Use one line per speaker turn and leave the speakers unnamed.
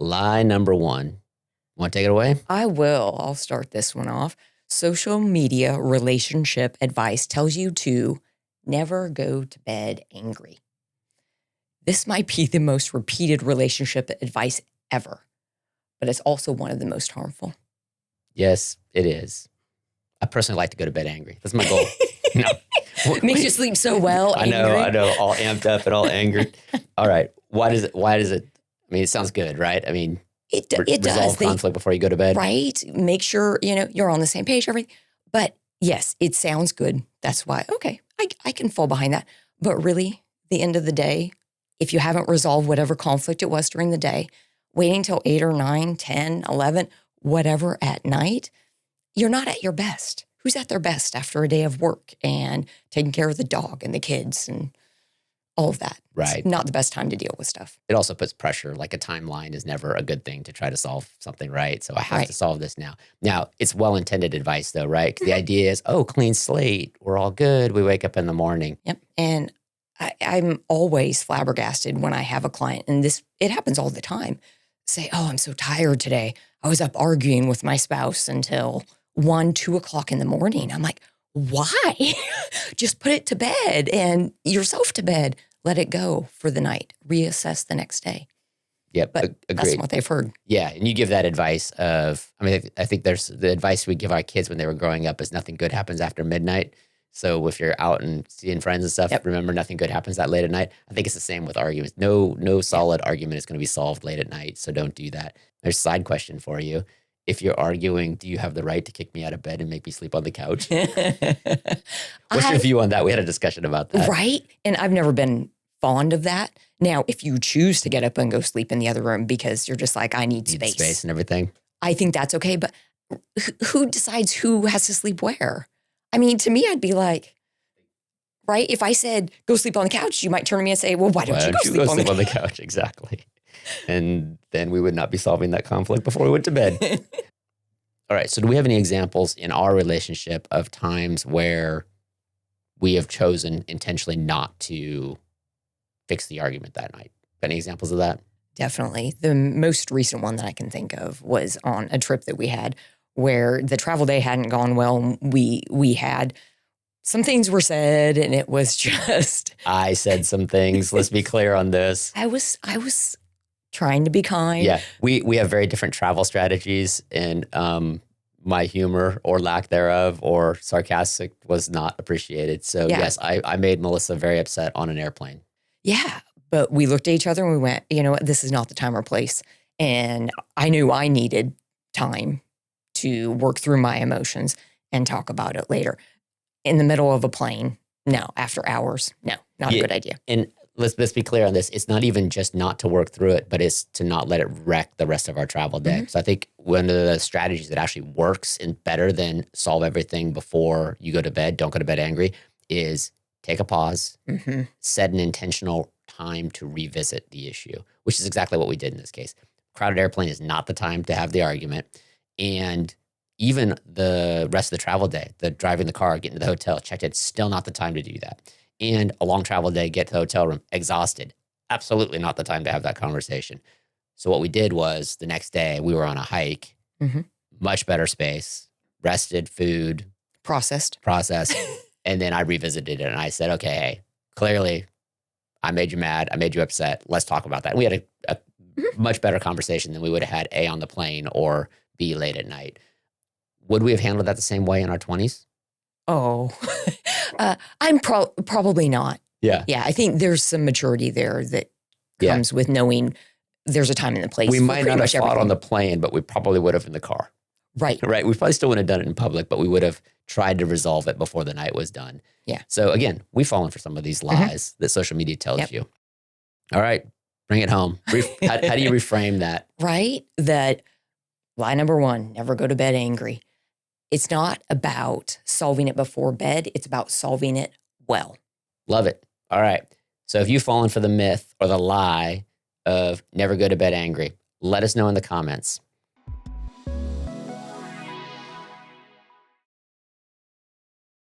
lie number one. Want to take it away?
I will. I'll start this one off. Social media relationship advice tells you to never go to bed angry. This might be the most repeated relationship advice ever, but it's also one of the most harmful.
Yes, it is. I personally like to go to bed angry. That's my goal. No.
Makes you sleep so well.
I know, all amped up and all angry. All right. Why does it, I mean, it sounds good, right? I mean,
it
resolve
does.
conflict before you go to bed.
Right. Make sure, you're on the same page, everything. But yes, it sounds good. That's why, okay, I can fall behind that. But really, the end of the day, if you haven't resolved whatever conflict it was during the day, waiting till 8 or 9, 10, 11, whatever at night, you're not at your best. Who's at their best after a day of work and taking care of the dog and the kids and all of that?
Right.
It's not the best time to deal with stuff.
It also puts pressure. Like a timeline is never a good thing to try to solve something, right? So I have to solve this now. Now, it's well-intended advice though, right? 'Cause the idea is, clean slate. We're all good. We wake up in the morning.
Yep. And I'm always flabbergasted when I have a client, and it happens all the time, say, I'm so tired today. I was up arguing with my spouse until 1, 2 o'clock in the morning. I'm like, why? Just put it to bed and yourself to bed. Let it go for the night. Reassess the next day.
Yep,
But
agreed.
that's what they've heard.
Yeah, and you give that advice of, I think there's the advice we give our kids when they were growing up is nothing good happens after midnight. So if you're out and seeing friends and stuff, remember nothing good happens that late at night. I think it's the same with arguments. No solid argument is going to be solved late at night, so don't do that. There's a side question for you. If you're arguing, do you have the right to kick me out of bed and make me sleep on the couch? What's your view on that? We had a discussion about that.
Right? And I've never been fond of that. Now, if you choose to get up and go sleep in the other room because you're just like, I need space.
Space and everything.
I think that's okay. But who decides who has to sleep where? I mean, to me, I'd be like, right? If I said, go sleep on the couch, you might turn to me and say, well, why don't you go sleep on the couch?
Exactly. And then we would not be solving that conflict before we went to bed. All right. So do we have any examples in our relationship of times where we have chosen intentionally not to fix the argument that night? Got any examples of that?
Definitely. The most recent one that I can think of was on a trip that we had where the travel day hadn't gone well. We had some things were said, and it was just...
I said some things. Let's be clear on this.
I was trying to be kind.
Yeah, we have very different travel strategies, and my humor or lack thereof or sarcastic was not appreciated. So yes, I made Melissa very upset on an airplane.
Yeah, but we looked at each other and we went, you know what, this is not the time or place. And I knew I needed time to work through my emotions and talk about it later. In the middle of a plane, no. After hours, no, not a good idea.
And let's be clear on this. It's not even just not to work through it, but it's to not let it wreck the rest of our travel day. Mm-hmm. So I think one of the strategies that actually works and better than solve everything before you go to bed, don't go to bed angry, is take a pause, set an intentional time to revisit the issue, which is exactly what we did in this case. Crowded airplane is not the time to have the argument. And even the rest of the travel day, the driving the car, getting to the hotel, checked it, still not the time to do that. And a long travel day, get to the hotel room, exhausted. Absolutely not the time to have that conversation. So what we did was the next day we were on a hike, much better space, rested, food.
Processed.
And then I revisited it and I said, okay, hey, clearly I made you mad. I made you upset. Let's talk about that. And we had a much better conversation than we would have had A, on the plane, or B, late at night. Would we have handled that the same way in our 20s?
Oh, I'm probably not.
Yeah.
Yeah. I think there's some maturity there that comes with knowing there's a time and a place.
We might not have fought on the plane, but we probably would have in the car.
Right.
Right. We probably still wouldn't have done it in public, but we would have tried to resolve it before the night was done.
Yeah.
So again, we've fallen for some of these lies that social media tells you. All right. Bring it home. How do you reframe that?
Right. That lie number one, never go to bed angry. It's not about solving it before bed. It's about solving it well.
Love it. All right. So if you've fallen for the myth or the lie of never go to bed angry, let us know in the comments.